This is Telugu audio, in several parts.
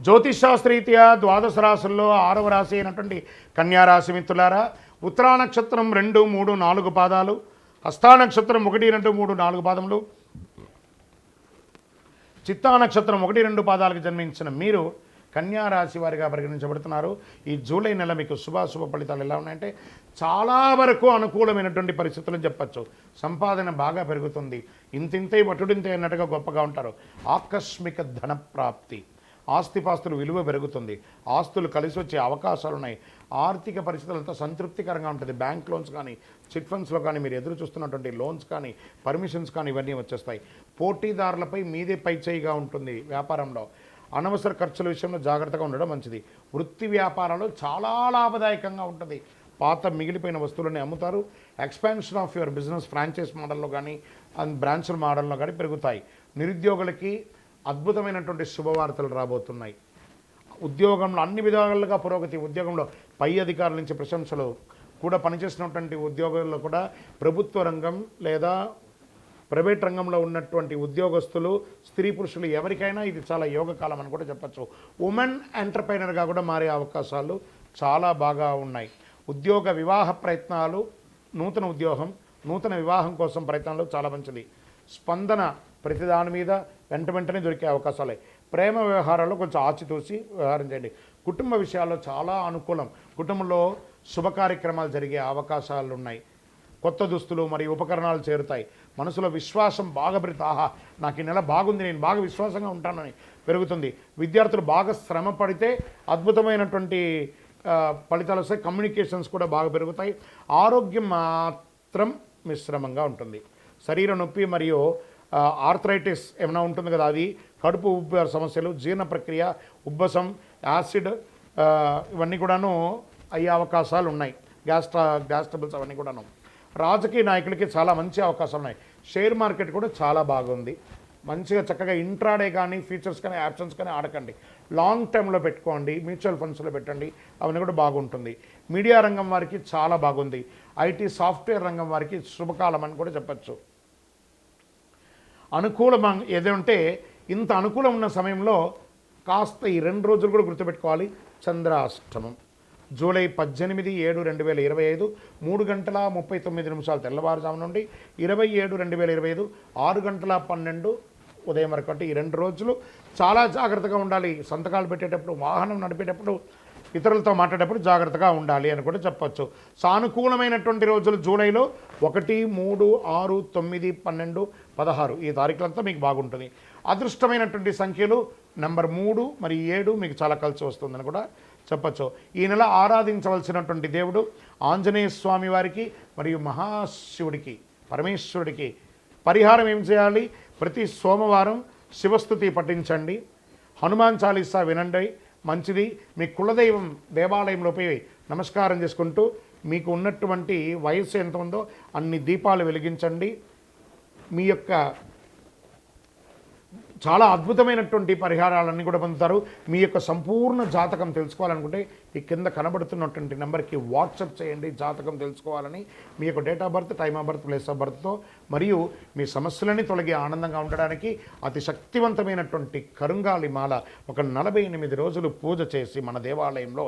జ్యోతిషాస్త్రీత్యా ద్వాదశ రాశుల్లో 6వ రాశి అయినటువంటి కన్యారాశి మిత్రులారా, ఉత్తరా నక్షత్రం 2, 3, 4 పాదాలు, హస్తా నక్షత్రం 1, 2, 3, 4 పాదములు, చిత్తా నక్షత్రం 1, 2 పాదాలకు జన్మించిన మీరు కన్యారాశి వారిగా పరిగణించబడుతున్నారు. ఈ జూలై నెల మీకు శుభాశుభ ఫలితాలు ఎలా ఉన్నాయంటే చాలా వరకు అనుకూలమైనటువంటి పరిస్థితులు చెప్పచ్చు. సంపాదన బాగా పెరుగుతుంది, ఇంతింతే వటుడింతే అన్నట్టుగా గొప్పగా ఉంటారు. ఆకస్మిక ధన ప్రాప్తి, ఆస్తిపాస్తులు విలువ పెరుగుతుంది, ఆస్తులు కలిసి వచ్చే అవకాశాలు ఉన్నాయి. ఆర్థిక పరిస్థితులంతా సంతృప్తికరంగా ఉంటుంది. బ్యాంక్ లోన్స్ కానీ, చిట్ ఫండ్స్లో కానీ, మీరు ఎదురు చూస్తున్నటువంటి లోన్స్ కానీ, పర్మిషన్స్ కానీ ఇవన్నీ వచ్చేస్తాయి. పోటీదారులపై మీదే పైచేయిగా ఉంటుంది. వ్యాపారంలో అనవసర ఖర్చుల విషయంలో జాగ్రత్తగా ఉండడం మంచిది. వృత్తి వ్యాపారాలు చాలా లాభదాయకంగా ఉంటుంది. పాత మిగిలిపోయిన వస్తువులని అమ్ముతారు. Expansion of your business franchise మోడల్లో కానీ, బ్రాంచ్ల మోడల్లో కానీ పెరుగుతాయి. నిరుద్యోగులకి అద్భుతమైనటువంటి శుభవార్తలు రాబోతున్నాయి. ఉద్యోగంలో అన్ని విధాలుగా పురోగతి. ఉద్యోగంలో పై అధికారుల నుంచి ప్రశంసలు కూడా, పనిచేసినటువంటి ఉద్యోగుల్లో కూడా ప్రభుత్వ రంగం లేదా ప్రైవేట్ రంగంలో ఉన్నటువంటి ఉద్యోగస్తులు, స్త్రీ పురుషులు ఎవరికైనా ఇది చాలా యోగకాలం అని కూడా చెప్పచ్చు. ఉమెన్ ఎంటర్ప్రైనర్గా కూడా మారే అవకాశాలు చాలా బాగా ఉన్నాయి. ఉద్యోగ వివాహ ప్రయత్నాలు, నూతన ఉద్యోగం, నూతన వివాహం కోసం ప్రయత్నాలు చాలా మంచిది. స్పందన ప్రతిదాని మీద వెంటనే దొరికే అవకాశాలే. ప్రేమ వ్యవహారాల్లో కొంచెం ఆచితూసి వ్యవహారం చేయండి. కుటుంబ విషయాల్లో చాలా అనుకూలం. కుటుంబంలో శుభ కార్యక్రమాలు జరిగే అవకాశాలు ఉన్నాయి. కొత్త దుస్తులు మరియు ఉపకరణాలు చేరుతాయి. మనసులో విశ్వాసం బాగా పెరుగుతుంది. ఆహా, నాకు ఈ నెల బాగుంది, నేను బాగా విశ్వాసంగా ఉంటానని పెరుగుతుంది. విద్యార్థులు బాగా శ్రమ పడితే అద్భుతమైనటువంటి ఫలితాలు వస్తాయి. కమ్యూనికేషన్స్ కూడా బాగా పెరుగుతాయి. ఆరోగ్యం మాత్రం మిశ్రమంగా ఉంటుంది. శరీర నొప్పి మరియు ఆర్థరైటిస్ ఏమైనా ఉంటుంది కదా, అది, కడుపు ఉబ్బ సమస్యలు, జీర్ణ ప్రక్రియ, ఉబ్బసం, యాసిడ్ ఇవన్నీ కూడాను అయ్యే అవకాశాలు ఉన్నాయి. గ్యాస్ట్రబుల్స్ అవన్నీ కూడాను. రాజకీయ నాయకులకి చాలా మంచి అవకాశాలు ఉన్నాయి. షేర్ మార్కెట్ కూడా చాలా బాగుంది. మంచిగా చక్కగా ఇంట్రాడే కానీ, ఫ్యూచర్స్ కానీ, ఆప్షన్స్ కానీ ఆడకండి. లాంగ్ టర్మ్లో పెట్టుకోండి, మ్యూచువల్ ఫండ్స్లో పెట్టండి, అవన్నీ కూడా బాగుంటుంది. మీడియా రంగం వారికి చాలా బాగుంది. ఐటీ సాఫ్ట్వేర్ రంగం వారికి శుభకాలం అని కూడా చెప్పచ్చు. అనుకూలం ఏదంటే ఇంత అనుకూలం ఉన్న సమయంలో కాస్త ఈ 2 రోజులు కూడా గుర్తుపెట్టుకోవాలి. చంద్రాష్టమం జూలై 18, 7, 2025 3:39 తెల్లవారుజాము నుండి 27, 2025 6:12 ఉదయం వరకు. అంటే ఈ 2 రోజులు చాలా జాగ్రత్తగా ఉండాలి. సంతకాలు పెట్టేటప్పుడు, వాహనం నడిపేటప్పుడు, ఇతరులతో మాట్లాడేటప్పుడు జాగ్రత్తగా ఉండాలి అని కూడా చెప్పచ్చు. సానుకూలమైనటువంటి రోజులు జూలైలో 1, 3, 6, 9, 12, 16 ఈ తారీఖులంతా మీకు బాగుంటుంది. అదృష్టమైనటువంటి సంఖ్యలు నెంబర్ 3 మరియు 7 మీకు చాలా కలిసి వస్తుందని కూడా చెప్పచ్చు. ఈ నెల ఆరాధించవలసినటువంటి దేవుడు ఆంజనేయ స్వామి వారికి మరియు మహాశివుడికి, పరమేశ్వరుడికి పరిహారం ఏం చేయాలి? ప్రతి సోమవారం శివస్తుతి పఠించండి, హనుమాన్ చాలీసా వినండి, మంచిది. మీ కులదైవం దేవాలయంలో పోయి నమస్కారం చేసుకుంటూ మీకు ఉన్నటువంటి వయస్సు ఎంత ఉందో అన్ని దీపాలు వెలిగించండి. మీ యొక్క చాలా అద్భుతమైనటువంటి పరిహారాలన్నీ కూడా పొందుతారు. మీ యొక్క సంపూర్ణ జాతకం తెలుసుకోవాలనుకుంటే ఈ కింద కనబడుతున్నటువంటి నెంబర్కి వాట్సాప్ చేయండి. జాతకం తెలుసుకోవాలని మీ యొక్క date of birth, time of birth, place of బర్త్తో, మరియు మీ సమస్యలని తొలగి ఆనందంగా ఉండడానికి అతి శక్తివంతమైనటువంటి కరుంగాలి మాల ఒక 48 రోజులు పూజ చేసి మన దేవాలయంలో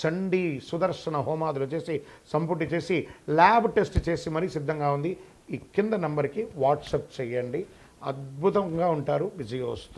చండీ సుదర్శన హోమాదులు చేసి సంపుటి చేసి ల్యాబ్ టెస్ట్ చేసి మరీ సిద్ధంగా ఉంది. ఈ కింద నెంబర్కి వాట్సాప్ చేయండి. అద్భుతంగా ఉంటారు. విజయోస్తు.